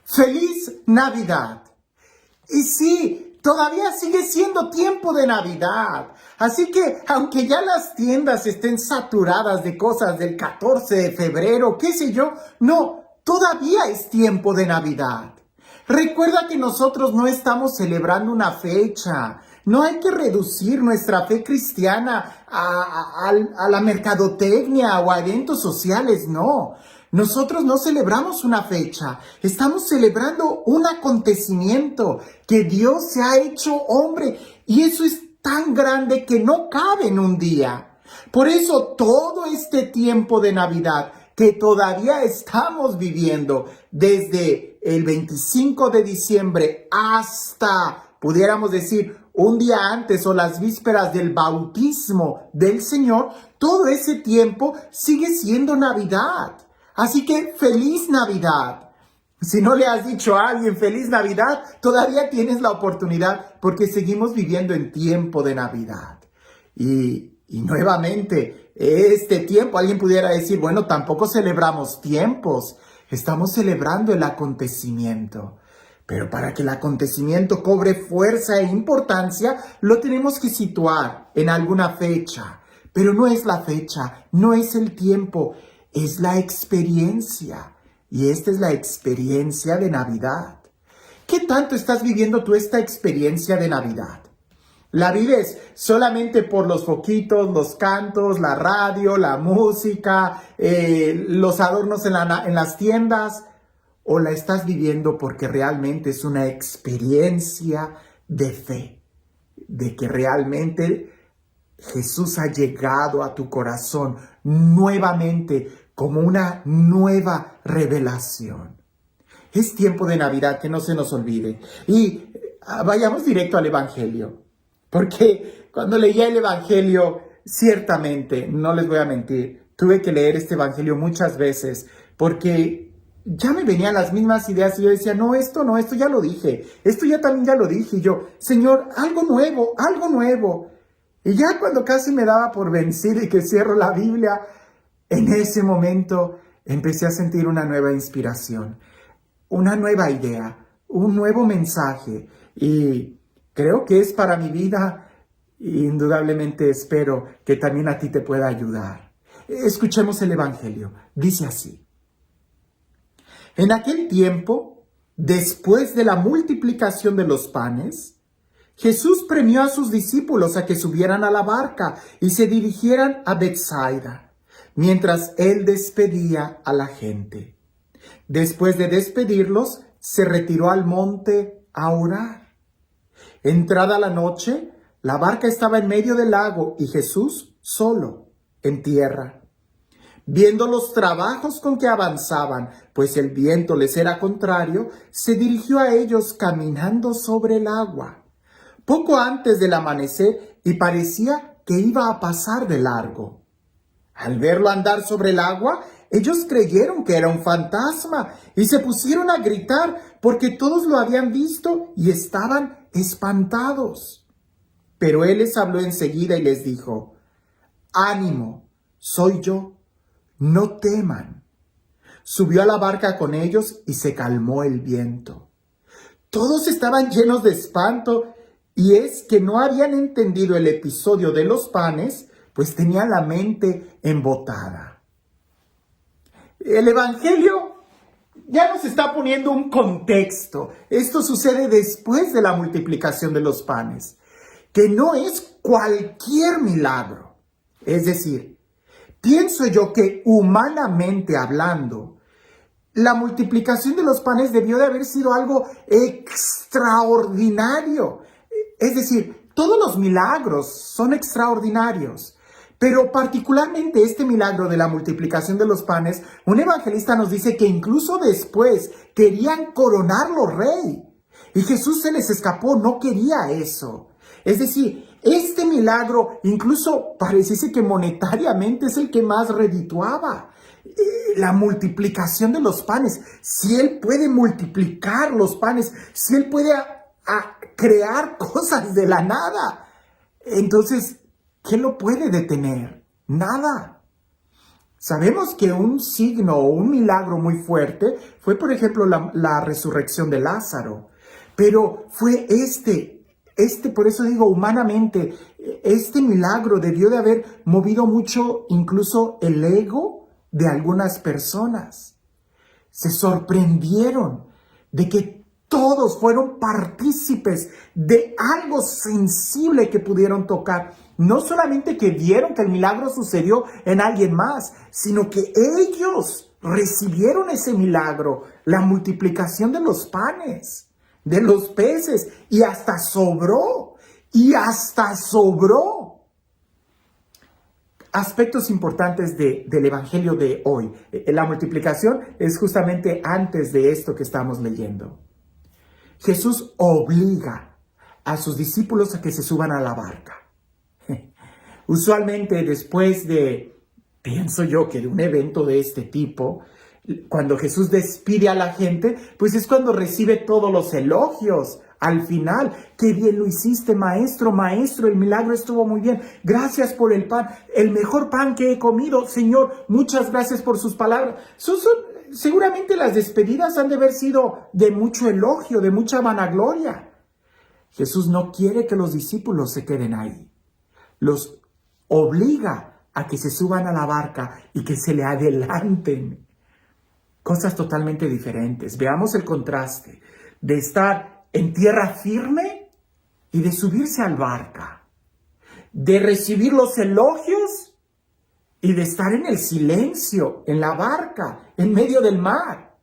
¡Feliz Navidad! Y sí, todavía sigue siendo tiempo de Navidad. Así que, aunque ya las tiendas estén saturadas de cosas del 14 de febrero, qué sé yo, no, todavía es tiempo de Navidad. Recuerda que nosotros no estamos celebrando una fecha. No hay que reducir nuestra fe cristiana a la mercadotecnia o a eventos sociales, no. Nosotros no celebramos una fecha, estamos celebrando un acontecimiento que Dios se ha hecho hombre y eso es tan grande que no cabe en un día. Por eso todo este tiempo de Navidad que todavía estamos viviendo desde el 25 de diciembre hasta, pudiéramos decir, un día antes o las vísperas del bautismo del Señor, todo ese tiempo sigue siendo Navidad. Así que ¡feliz Navidad! Si no le has dicho a alguien ¡feliz Navidad!, todavía tienes la oportunidad porque seguimos viviendo en tiempo de Navidad. Y nuevamente, este tiempo, alguien pudiera decir, bueno, tampoco celebramos tiempos, estamos celebrando el acontecimiento. Pero para que el acontecimiento cobre fuerza e importancia, lo tenemos que situar en alguna fecha. Pero no es la fecha, no es el tiempo, es la experiencia. Y esta es la experiencia de Navidad. ¿Qué tanto estás viviendo tú esta experiencia de Navidad? ¿La vives solamente por los foquitos, los cantos, la radio, la música, los adornos en las tiendas? ¿O la estás viviendo porque realmente es una experiencia de fe? De que realmente Jesús ha llegado a tu corazón nuevamente como una nueva revelación. Es tiempo de Navidad, que no se nos olvide. Y vayamos directo al Evangelio. Porque cuando leía el Evangelio, ciertamente, no les voy a mentir, tuve que leer este Evangelio muchas veces porque ya me venían las mismas ideas y yo decía, no, esto ya lo dije, esto ya también ya lo dije. Y yo, Señor, algo nuevo, algo nuevo. Y ya cuando casi me daba por vencido y que cierro la Biblia, en ese momento empecé a sentir una nueva inspiración, una nueva idea, un nuevo mensaje. Y creo que es para mi vida. Indudablemente espero que también a ti te pueda ayudar. Escuchemos el Evangelio. Dice así. En aquel tiempo, después de la multiplicación de los panes, Jesús premió a sus discípulos a que subieran a la barca y se dirigieran a Betsaida, mientras él despedía a la gente. Después de despedirlos, se retiró al monte a orar. Entrada la noche, la barca estaba en medio del lago y Jesús solo, en tierra. Viendo los trabajos con que avanzaban, pues el viento les era contrario, se dirigió a ellos caminando sobre el agua. Poco antes del amanecer, y parecía que iba a pasar de largo. Al verlo andar sobre el agua, ellos creyeron que era un fantasma y se pusieron a gritar porque todos lo habían visto y estaban espantados. Pero él les habló enseguida y les dijo, «Ánimo, soy yo, no teman». Subió a la barca con ellos y se calmó el viento. Todos estaban llenos de espanto, y es que no habían entendido el episodio de los panes, pues tenían la mente embotada. El Evangelio ya nos está poniendo un contexto. Esto sucede después de la multiplicación de los panes, que no es cualquier milagro. Es decir, pienso yo que humanamente hablando, la multiplicación de los panes debió de haber sido algo extraordinario. Es decir, todos los milagros son extraordinarios, pero particularmente este milagro de la multiplicación de los panes, un evangelista nos dice que incluso después querían coronarlo rey. Y Jesús se les escapó, no quería eso. Es decir, este milagro incluso pareciese que monetariamente es el que más redituaba. La multiplicación de los panes. Si Él puede multiplicar los panes, si Él puede crear cosas de la nada, entonces, ¿qué lo puede detener? Nada. Sabemos que un signo o un milagro muy fuerte fue, por ejemplo, la resurrección de Lázaro. Pero fue por eso digo, humanamente, este milagro debió de haber movido mucho incluso el ego de algunas personas. Se sorprendieron de que todos fueron partícipes de algo sensible que pudieron tocar. No solamente que vieron que el milagro sucedió en alguien más, sino que ellos recibieron ese milagro, la multiplicación de los panes, de los peces, y hasta sobró, Aspectos importantes del Evangelio de hoy. La multiplicación es justamente antes de esto que estamos leyendo. Jesús obliga a sus discípulos a que se suban a la barca. Usualmente después pienso yo que de un evento de este tipo, cuando Jesús despide a la gente, pues es cuando recibe todos los elogios. Al final, qué bien lo hiciste, maestro, el milagro estuvo muy bien. Gracias por el pan, el mejor pan que he comido. Señor, muchas gracias por sus palabras. Seguramente las despedidas han de haber sido de mucho elogio, de mucha vanagloria. Jesús no quiere que los discípulos se queden ahí. Los obliga a que se suban a la barca y que se le adelanten. Cosas totalmente diferentes. Veamos el contraste de estar en tierra firme y de subirse a la barca, de recibir los elogios y de estar en el silencio, en la barca, en medio del mar,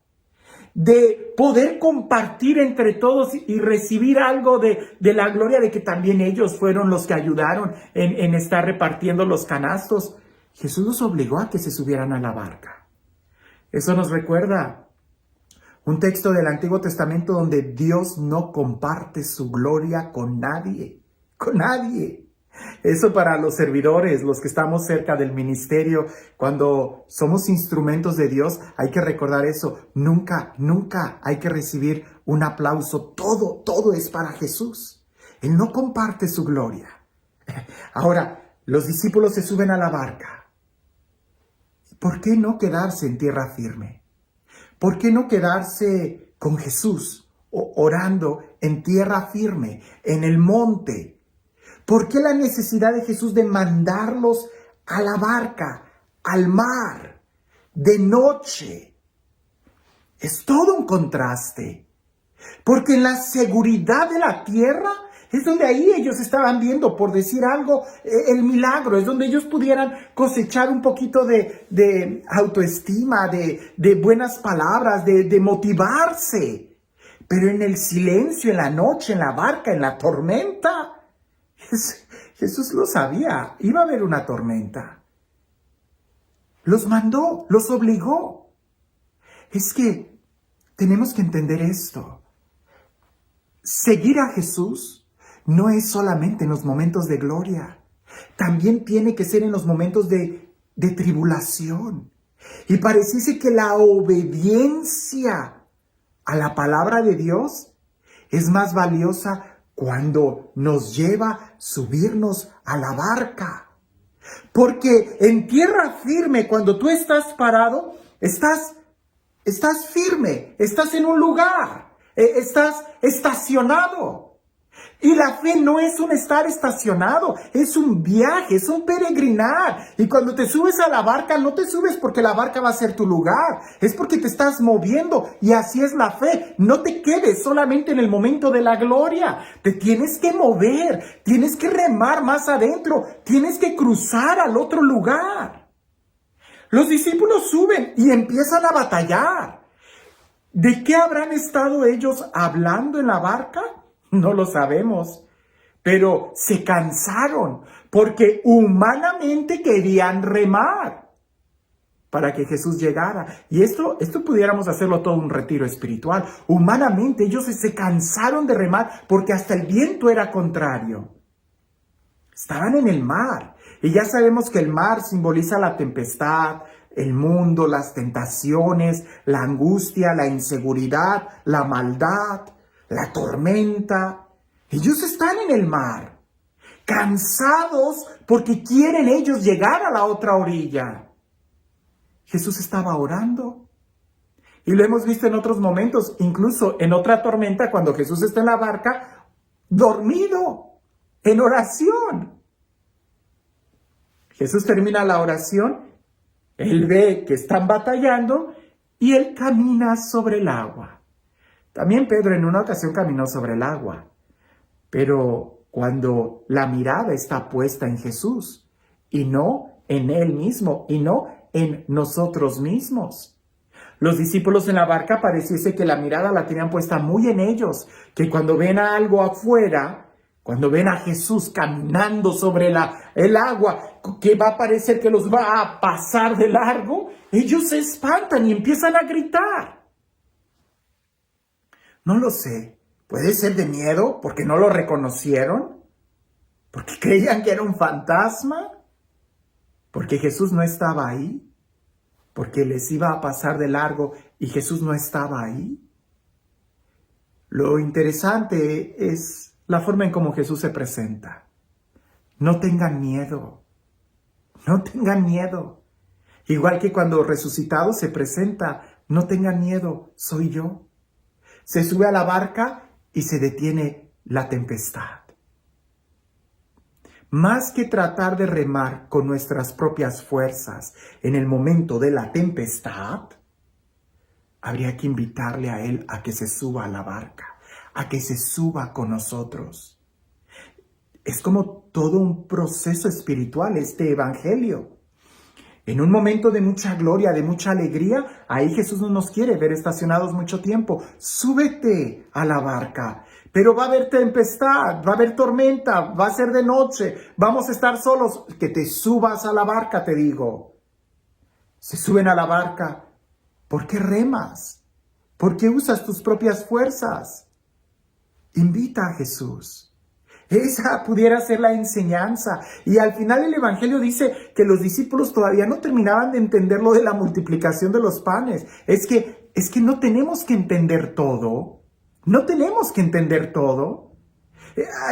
de poder compartir entre todos y recibir algo de la gloria de que también ellos fueron los que ayudaron en estar repartiendo los canastos. Jesús los obligó a que se subieran a la barca. Eso nos recuerda un texto del Antiguo Testamento donde Dios no comparte su gloria con nadie, con nadie. Eso para los servidores, los que estamos cerca del ministerio, cuando somos instrumentos de Dios, hay que recordar eso. Nunca hay que recibir un aplauso. Todo es para Jesús. Él no comparte su gloria. Ahora, los discípulos se suben a la barca. ¿Por qué no quedarse en tierra firme? ¿Por qué no quedarse con Jesús orando en tierra firme, en el monte? ¿Por qué la necesidad de Jesús de mandarlos a la barca, al mar, de noche? Es todo un contraste. Porque en la seguridad de la tierra es donde ahí ellos estaban viendo, por decir algo, el milagro. Es donde ellos pudieran cosechar un poquito de autoestima, de buenas palabras, de motivarse. Pero en el silencio, en la noche, en la barca, en la tormenta, Jesús lo sabía, iba a haber una tormenta. Los mandó, los obligó. Es que tenemos que entender esto. Seguir a Jesús no es solamente en los momentos de gloria. También tiene que ser en los momentos de tribulación. Y pareciese que la obediencia a la palabra de Dios es más valiosa cuando nos lleva a subirnos a la barca. Porque en tierra firme, cuando tú estás parado, estás firme, estás en un lugar, estás estacionado. Y la fe no es un estar estacionado, es un viaje, es un peregrinar. Y cuando te subes a la barca, no te subes porque la barca va a ser tu lugar, es porque te estás moviendo. Y así es la fe. No te quedes solamente en el momento de la gloria. Te tienes que mover, tienes que remar más adentro, tienes que cruzar al otro lugar. Los discípulos suben y empiezan a batallar. ¿De qué habrán estado ellos hablando en la barca? No lo sabemos, pero se cansaron porque humanamente querían remar para que Jesús llegara. Y esto pudiéramos hacerlo todo un retiro espiritual. Humanamente ellos se cansaron de remar porque hasta el viento era contrario. Estaban en el mar y ya sabemos que el mar simboliza la tempestad, el mundo, las tentaciones, la angustia, la inseguridad, la maldad, la tormenta. Ellos están en el mar, cansados porque quieren ellos llegar a la otra orilla. Jesús estaba orando. Y lo hemos visto en otros momentos, incluso en otra tormenta, cuando Jesús está en la barca, dormido, en oración. Jesús termina la oración, él ve que están batallando y él camina sobre el agua. También Pedro en una ocasión caminó sobre el agua, pero cuando la mirada está puesta en Jesús y no en él mismo y no en nosotros mismos. Los discípulos en la barca pareciese que la mirada la tenían puesta muy en ellos, que cuando ven a algo afuera, cuando ven a Jesús caminando sobre el agua, que va a parecer que los va a pasar de largo, ellos se espantan y empiezan a gritar. No lo sé, puede ser de miedo porque no lo reconocieron, porque creían que era un fantasma, porque Jesús no estaba ahí, porque les iba a pasar de largo y Jesús no estaba ahí. Lo interesante es la forma en cómo Jesús se presenta. No tengan miedo, no tengan miedo. Igual que cuando resucitado se presenta, no tengan miedo, soy yo. Se sube a la barca y se detiene la tempestad. Más que tratar de remar con nuestras propias fuerzas en el momento de la tempestad, habría que invitarle a él a que se suba a la barca, a que se suba con nosotros. Es como todo un proceso espiritual este evangelio. En un momento de mucha gloria, de mucha alegría, ahí Jesús no nos quiere ver estacionados mucho tiempo. Súbete a la barca. Pero va a haber tempestad, va a haber tormenta, va a ser de noche, vamos a estar solos. Que te subas a la barca, te digo. Se suben a la barca. ¿Por qué remas? ¿Por qué usas tus propias fuerzas? Invita a Jesús. Esa pudiera ser la enseñanza. Y al final el Evangelio dice que los discípulos todavía no terminaban de entender lo de la multiplicación de los panes. Es que no tenemos que entender todo. No tenemos que entender todo.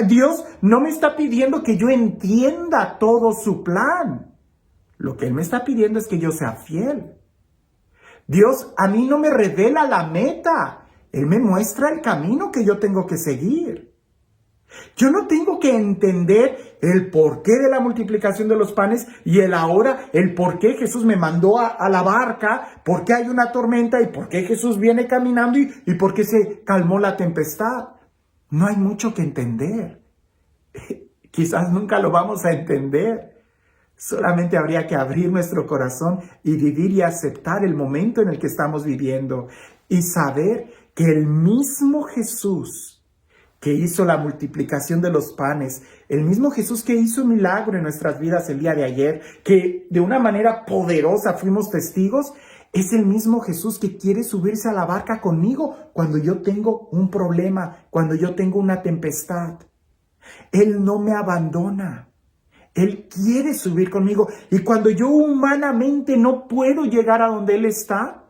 Dios no me está pidiendo que yo entienda todo su plan. Lo que Él me está pidiendo es que yo sea fiel. Dios a mí no me revela la meta. Él me muestra el camino que yo tengo que seguir. Yo no tengo que entender el porqué de la multiplicación de los panes y el por qué Jesús me mandó a la barca, por qué hay una tormenta y por qué Jesús viene caminando y por qué se calmó la tempestad. No hay mucho que entender. Quizás nunca lo vamos a entender. Solamente habría que abrir nuestro corazón y vivir y aceptar el momento en el que estamos viviendo y saber que el mismo Jesús que hizo la multiplicación de los panes, el mismo Jesús que hizo un milagro en nuestras vidas el día de ayer, que de una manera poderosa fuimos testigos, es el mismo Jesús que quiere subirse a la barca conmigo cuando yo tengo un problema, cuando yo tengo una tempestad. Él no me abandona. Él quiere subir conmigo. Y cuando yo humanamente no puedo llegar a donde Él está,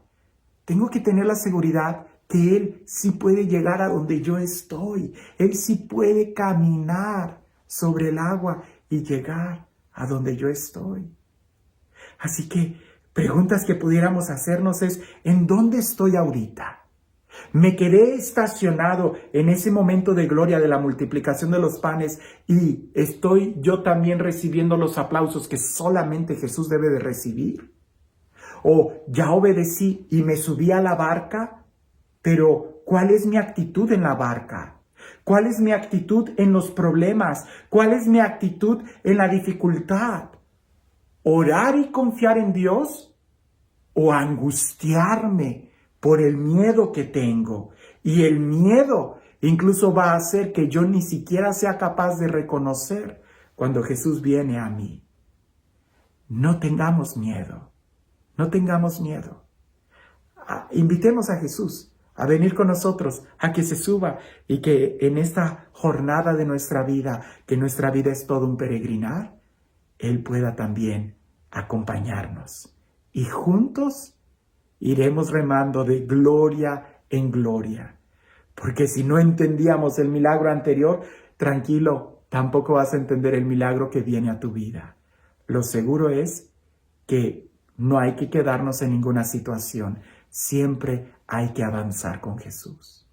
tengo que tener la seguridad que Él sí puede llegar a donde yo estoy. Él sí puede caminar sobre el agua y llegar a donde yo estoy. Así que preguntas que pudiéramos hacernos es, ¿en dónde estoy ahorita? Me quedé estacionado en ese momento de gloria de la multiplicación de los panes y estoy yo también recibiendo los aplausos que solamente Jesús debe de recibir. O ya obedecí y me subí a la barca. Pero, ¿cuál es mi actitud en la barca? ¿Cuál es mi actitud en los problemas? ¿Cuál es mi actitud en la dificultad? ¿Orar y confiar en Dios? ¿O angustiarme por el miedo que tengo? Y el miedo incluso va a hacer que yo ni siquiera sea capaz de reconocer cuando Jesús viene a mí. No tengamos miedo. No tengamos miedo. Invitemos a Jesús a venir con nosotros, a que se suba y que en esta jornada de nuestra vida, que nuestra vida es todo un peregrinar, Él pueda también acompañarnos. Y juntos iremos remando de gloria en gloria. Porque si no entendíamos el milagro anterior, tranquilo, tampoco vas a entender el milagro que viene a tu vida. Lo seguro es que No hay que quedarnos en ninguna situación. Siempre hay que avanzar con Jesús.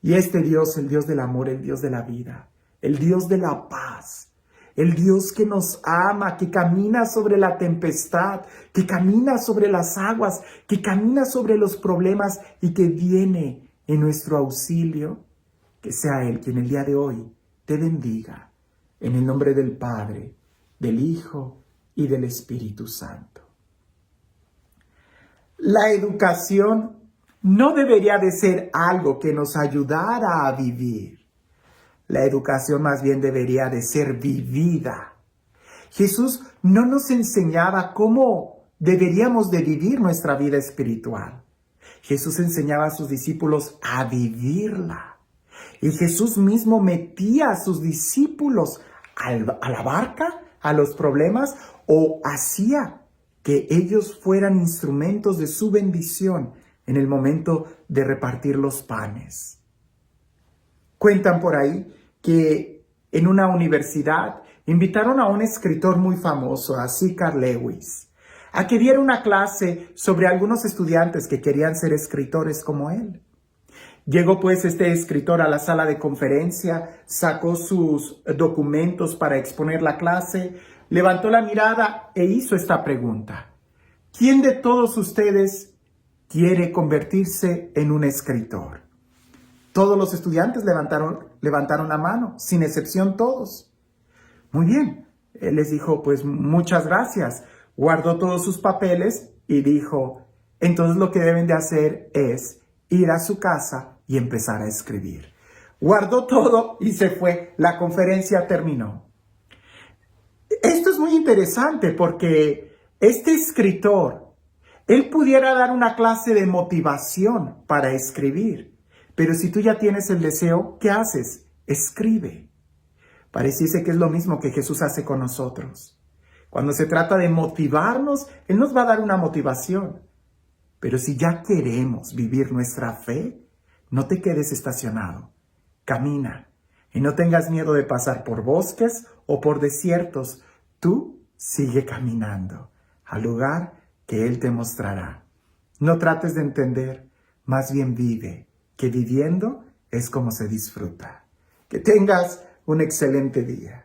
Y este Dios, el Dios del amor, el Dios de la vida, el Dios de la paz, el Dios que nos ama, que camina sobre la tempestad, que camina sobre las aguas, que camina sobre los problemas y que viene en nuestro auxilio, que sea Él quien el día de hoy te bendiga. En el nombre del Padre, del Hijo y del Espíritu Santo. La educación no debería de ser algo que nos ayudara a vivir. La educación más bien debería de ser vivida. Jesús no nos enseñaba cómo deberíamos de vivir nuestra vida espiritual. Jesús enseñaba a sus discípulos a vivirla. Y Jesús mismo metía a sus discípulos a la barca, a los problemas, o hacía que ellos fueran instrumentos de su bendición en el momento de repartir los panes. Cuentan por ahí que en una universidad invitaron a un escritor muy famoso, a C.K. Lewis, a que diera una clase sobre algunos estudiantes que querían ser escritores como él. Llegó pues este escritor a la sala de conferencia, sacó sus documentos para exponer la clase, levantó la mirada e hizo esta pregunta: ¿quién de todos ustedes quiere convertirse en un escritor? Todos los estudiantes levantaron la mano, sin excepción todos. Muy bien, él les dijo, pues muchas gracias. Guardó todos sus papeles y dijo, entonces lo que deben de hacer es ir a su casa y empezar a escribir. Guardó todo y se fue. La conferencia terminó. Esto es muy interesante porque este escritor, él pudiera dar una clase de motivación para escribir. Pero si tú ya tienes el deseo, ¿qué haces? Escribe. Pareciese que es lo mismo que Jesús hace con nosotros. Cuando se trata de motivarnos, Él nos va a dar una motivación. Pero si ya queremos vivir nuestra fe, no te quedes estacionado. Camina y no tengas miedo de pasar por bosques o por desiertos. Tú sigue caminando al lugar que Él te mostrará. No trates de entender, más bien vive, que viviendo es como se disfruta. Que tengas un excelente día.